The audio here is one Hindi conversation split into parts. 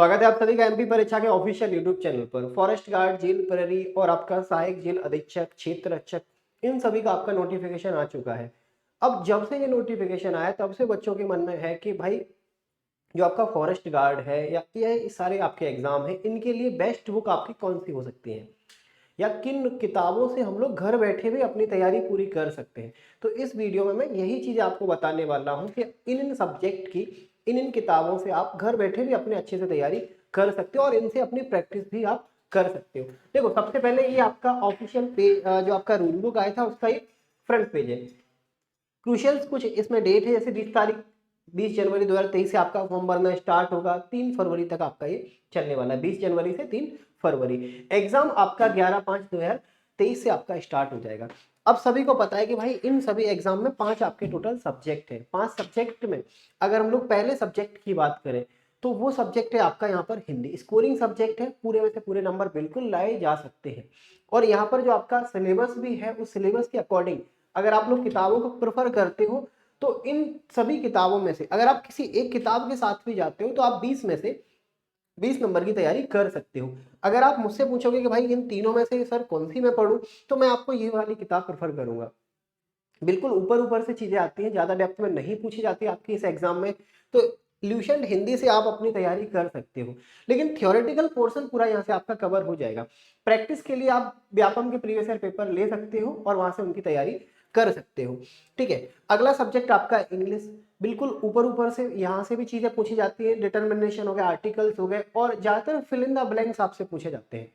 स्वागत है आप सभी का एमपी परीक्षा के ऑफिशियल यूट्यूब चैनल पर। फॉरेस्ट गार्ड, जेल प्रहरी और आपका सहायक जेल अधीक्षक, क्षेत्र रक्षक, इन सभी का आपका नोटिफिकेशन आ चुका है। अब जब से ये नोटिफिकेशन आया तब से बच्चों के मन में है कि भाई जो आपका फॉरेस्ट गार्ड है या ये सारे आपके एग्जाम है, इनके लिए बेस्ट बुक आपकी कौन सी हो सकती है या किन किताबों से हम लोग घर बैठे हुए अपनी तैयारी पूरी कर सकते हैं। तो इस वीडियो में मैं यही चीज़ आपको बताने वाला हूं कि इन सब्जेक्ट की इन किताबों से आप घर बैठे भी अपने अच्छे से तैयारी कर सकते हो और इनसे अपनी प्रैक्टिस भी आप कर सकते हो। देखो, सबसे पहले ये आपका ऑफिशियल पेज जो आपका रूल बुक आया था उसका एक फ्रंट पेज है। क्रूशियल्स कुछ इसमें डेट है, जैसे 20 जनवरी 2023 से आपका फॉर्म भरना स्टार्ट होगा, 3 फरवरी तक आपका ये चलने वाला है। 20 जनवरी से 3 फरवरी। एग्जाम आपका 11/5/2023 से आपका स्टार्ट हो जाएगा। अब सभी को पता है कि भाई इन सभी एग्जाम में 5 आपके टोटल सब्जेक्ट है। 5 सब्जेक्ट में अगर हम लोग पहले सब्जेक्ट की बात करें तो वो सब्जेक्ट है आपका यहाँ पर हिंदी। स्कोरिंग सब्जेक्ट है, पूरे में से पूरे नंबर बिल्कुल लाए जा सकते हैं। और यहाँ पर जो आपका सिलेबस भी है उस सिलेबस के अकॉर्डिंग अगर आप लोग किताबों को प्रेफर करते हो तो इन सभी किताबों में से अगर आप किसी एक किताब के साथ भी जाते हो तो आप 20 में से 20 नंबर की तैयारी कर सकते हो। अगर आप मुझसे पूछोगे कि भाई इन तीनों में से सर कौन सी मैं पढूं, तो मैं आपको ये वाली किताब प्रेफर करूंगा। बिल्कुल ऊपर ऊपर से चीजें आती हैं, ज्यादा डेप्थ में नहीं पूछी जाती आपकी इस एग्जाम में। तो ल्यूसेंट हिंदी से आप अपनी तैयारी कर सकते हो, लेकिन थियोरेटिकल पोर्शन पूरा यहाँ से आपका कवर हो जाएगा। प्रैक्टिस के लिए आप व्यापम के प्रीवियस ईयर पेपर ले सकते हो और वहां से उनकी तैयारी कर सकते हो। ठीक है, अगला सब्जेक्ट आपका इंग्लिश। बिल्कुल ऊपर ऊपर से यहाँ से भी चीजें पूछी जाती है, डिटर्मिनेशन हो गया, आर्टिकल्स हो गए और ज्यादातर फिल इन द ब्लैंक्स आपसे पूछे जाते हैं।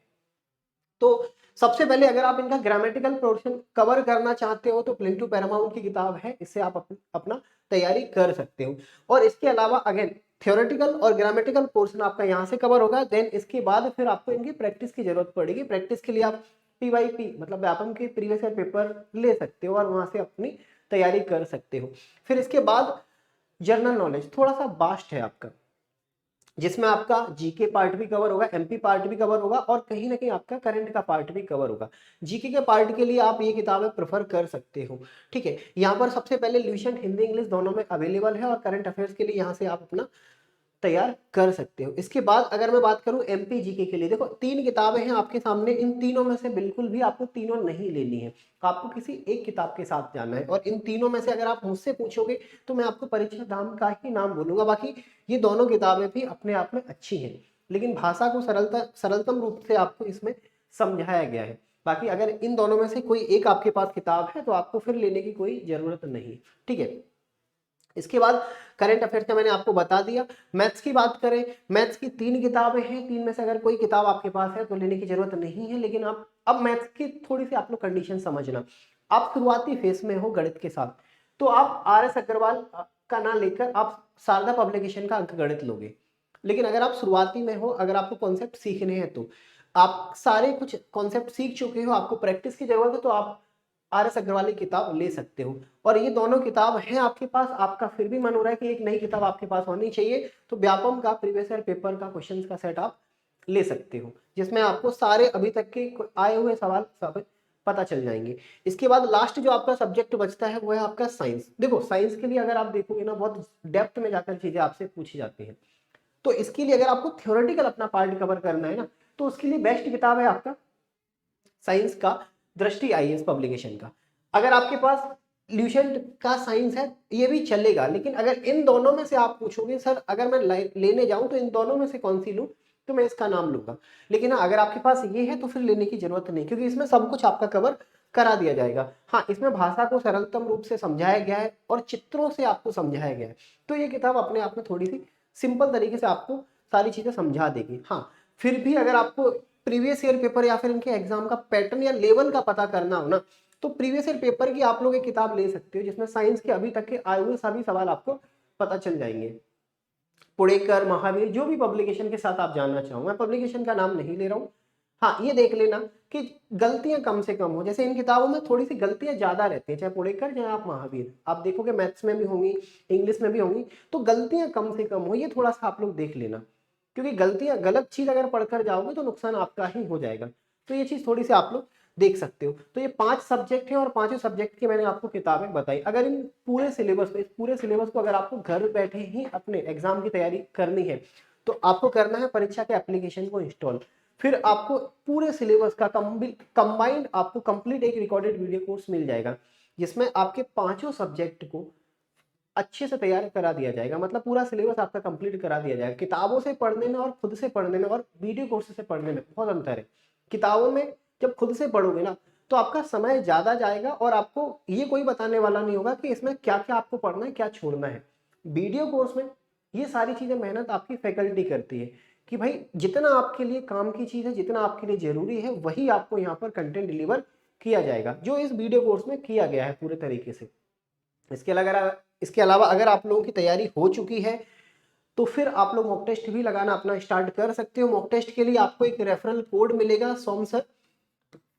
तो सबसे पहले अगर आप इनका ग्रामेटिकल पोर्शन कवर करना चाहते हो तो प्लिंटू पैरामाउंट की किताब है, इससे आप अपना तैयारी कर सकते हो। और इसके अलावा अगेन थ्योरेटिकल और ग्रामेटिकल पोर्शन आपका यहाँ से कवर होगा। देन इसके बाद फिर आपको इनकी प्रैक्टिस की जरूरत पड़ेगी। प्रैक्टिस के लिए आप पीवाईपी मतलब व्यापम के प्रीवियस ईयर पेपर ले सकते हो और वहां से अपनी तैयारी कर सकते हो। फिर इसके बाद जनरल नॉलेज थोड़ा सा वास्ट है आपका, जिसमें आपका जीके पार्ट भी कवर होगा, एमपी पार्ट भी कवर होगा और कहीं ना कहीं आपका करंट का पार्ट भी कवर होगा। जीके के पार्ट के लिए आप ये किताबें प्रेफर कर सकते हो। ठीक है, यहाँ पर सबसे पहले ल्यूसेंट हिंदी इंग्लिश दोनों में अवेलेबल है और करंट अफेयर्स के लिए यहाँ से आप अपना तैयार कर सकते हो। इसके बाद अगर मैं बात करूं एमपी जीके के लिए, देखो 3 किताबें हैं आपके सामने, इन तीनों में से बिल्कुल भी आपको तीनों नहीं लेनी है, आपको किसी एक किताब के साथ जाना है। और इन तीनों में से अगर आप मुझसे पूछोगे तो मैं आपको परीक्षा धाम का ही नाम बोलूंगा। बाकी ये दोनों किताबें भी अपने आप में अच्छी हैं, लेकिन भाषा को सरलतम रूप से आपको इसमें समझाया गया है। बाकी अगर इन दोनों में से कोई एक आपके पास किताब है तो आपको फिर लेने की कोई जरूरत नहीं। ठीक है, इसके बाद करंट अफेयर्स का मैंने आपको बता दिया। मैथ्स की बात करें, मैथ्स की 3 किताबें हैं, 3 में से अगर कोई किताब आपके पास है तो लेने की जरूरत नहीं है। लेकिन आप अब मैथ्स की थोड़ी सी आप लोग कंडीशन समझना। आप शुरुआती फेस में हो गणित के साथ तो आप आर एस अग्रवाल का ना लेकर आप शारदा पब्लिकेशन का अंक गणित लोगे। लेकिन अगर आप शुरुआती में हो, अगर आपको कॉन्सेप्ट सीखने हैं तो आप सारे कुछ कॉन्सेप्ट सीख चुके हो, आपको प्रैक्टिस की जरूरत है तो आप आर एस अग्रवाल की किताब ले सकते हो। और ये दोनों किताब है आपके पास, आपका फिर भी मन हो रहा है कि एक नई किताब आपके पास होनी चाहिए, तो व्यापम का प्रीवियस ईयर पेपर का क्वेश्चंस का सेट आप ले सकते हो, जिसमें आपको सारे अभी तक के आए हुए सवाल सब पता चल जाएंगे। इसके बाद लास्ट जो आपका सब्जेक्ट बचता है वो है आपका साइंस। देखो साइंस के लिए अगर आप देखोगे ना, बहुत डेप्थ में जाकर चीजें आपसे पूछी जाती हैं। तो इसके लिए अगर आपको थ्योरेटिकल अपना पार्ट कवर करना है ना, तो उसके लिए बेस्ट किताब है आपका साइंस का दृष्टि आईएएस पब्लिकेशन का। अगर आपके पास ल्यूसेंट का साइंस है ये भी चलेगा, लेकिन अगर इन दोनों में से आप पूछोगे सर अगर मैं लेने जाऊं तो इन दोनों में से कौन सी लूं, तो मैं इसका नाम लूंगा। लेकिन अगर आपके पास ये है तो फिर लेने की जरूरत नहीं, क्योंकि इसमें सब कुछ आपका कवर करा दिया जाएगा। हाँ, इसमें भाषा को सरलतम रूप से समझाया गया है और चित्रों से आपको समझाया गया है। तो ये किताब अपने आप में थोड़ी सी सिंपल तरीके से आपको सारी चीजें समझा देगी। हाँ, फिर भी अगर आपको प्रीवियस ईयर पेपर या फिर इनके एग्जाम का पैटर्न या लेवल का पता करना हो ना, तो प्रीवियस ईयर पेपर की आप लोग एक किताब ले सकते हो, जिसमें साइंस के अभी तक के आए हुए सभी सवाल आपको पता चल जाएंगे। पुणेकर, महावीर, जो भी पब्लिकेशन के साथ आप जानना चाहो, मैं पब्लिकेशन का नाम नहीं ले रहा हूँ। हाँ, ये देख लेना कि गलतियां कम से कम हो। जैसे इन किताबों में थोड़ी सी गलतियां ज्यादा रहती हैं, चाहे पुणेकर चाहे आप महावीर, आप देखोगे मैथ्स में भी होंगी, इंग्लिश में भी होंगी, तो गलतियां कम से कम हो, ये थोड़ा सा आप लोग देख लेना। क्योंकि गलतियां, गलत चीज अगर पढ़कर जाओगे तो नुकसान आपका ही हो जाएगा। तो ये चीज थोड़ी सी आप लोग देख सकते हो। तो ये 5 सब्जेक्ट हैं और पांचों सब्जेक्ट की मैंने आपको किताबें बताई। अगर इन पूरे सिलेबस को, इस पूरे सिलेबस को अगर आपको घर बैठे ही अपने एग्जाम की तैयारी करनी है तो आपको करना है परीक्षा के एप्लीकेशन को इंस्टॉल, फिर आपको पूरे सिलेबस का कंबाइंड आपको कंप्लीट एक रिकॉर्डेड वीडियो कोर्स मिल जाएगा, जिसमें आपके पांचों सब्जेक्ट को अच्छे से तैयार करा दिया जाएगा। मतलब पूरा सिलेबस आपका कंप्लीट करा दिया जाएगा। किताबों से पढ़ने में और खुद से पढ़ने में और वीडियो कोर्स से पढ़ने में बहुत अंतर है। किताबों में जब खुद से पढ़ोगे ना तो आपका समय ज्यादा जाएगा और आपको ये कोई बताने वाला नहीं होगा कि इसमें क्या क्या आपको पढ़ना है, क्या छोड़ना है। वीडियो कोर्स में ये सारी चीजें मेहनत आपकी फैकल्टी करती है कि भाई जितना आपके लिए काम की चीज है, जितना आपके लिए जरूरी है, वही आपको यहाँ पर कंटेंट डिलीवर किया जाएगा, जो इस वीडियो कोर्स में किया गया है पूरे तरीके से। इसके अलावा अगर आप लोगों की तैयारी हो चुकी है तो फिर आप लोग मॉक टेस्ट भी लगाना अपना स्टार्ट कर सकते हो। मॉक टेस्ट के लिए आपको एक रेफरल कोड मिलेगा सोमसर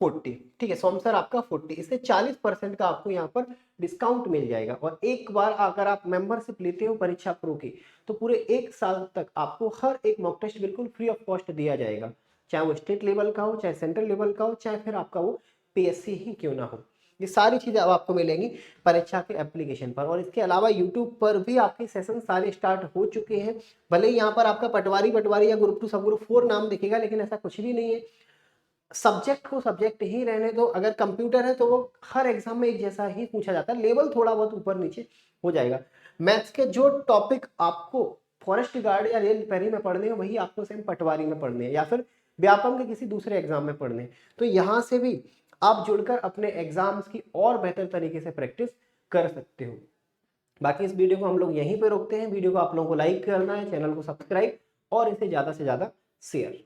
40, ठीक है, सोमसर आपका 40, इससे 40% का आपको यहाँ पर डिस्काउंट मिल जाएगा। और एक बार अगर आप मेंबरशिप लेते हो परीक्षा प्रो की तो पूरे 1 साल तक आपको हर एक मॉक टेस्ट बिल्कुल फ्री ऑफ कॉस्ट दिया जाएगा, चाहे वो स्टेट लेवल का हो, चाहे सेंट्रल लेवल का हो, चाहे फिर आपका वो पीएससी ही क्यों ना हो। ये सारी चीजें अब आपको मिलेंगी परीक्षा के एप्लीकेशन पर। और इसके अलावा यूट्यूब पर भी आपके सेशन सारे स्टार्ट हो चुके हैं। भले ही यहाँ पर आपका पटवारी या ग्रुप 2 सब ग्रुप 4 नाम दिखेगा, लेकिन ऐसा कुछ भी नहीं है। सब्जेक्ट को सब्जेक्ट ही रहने दो। अगर कंप्यूटर है तो वो हर एग्जाम में एक जैसा ही पूछा जाता है, लेवल थोड़ा बहुत ऊपर नीचे हो जाएगा। मैथ्स के जो टॉपिक आपको फॉरेस्ट गार्ड या रेल पैरी में पढ़ने हैं वही आपको सेम पटवारी में पढ़ने हैं या फिर व्यापम के किसी दूसरे एग्जाम में पढ़ने हैं। तो यहाँ से भी आप जुड़कर अपने एग्जाम्स की और बेहतर तरीके से प्रैक्टिस कर सकते हो। बाकी इस वीडियो को हम लोग यहीं पे रोकते हैं। वीडियो को आप लोगों को लाइक करना है, चैनल को सब्सक्राइब और इसे ज्यादा से ज्यादा शेयर।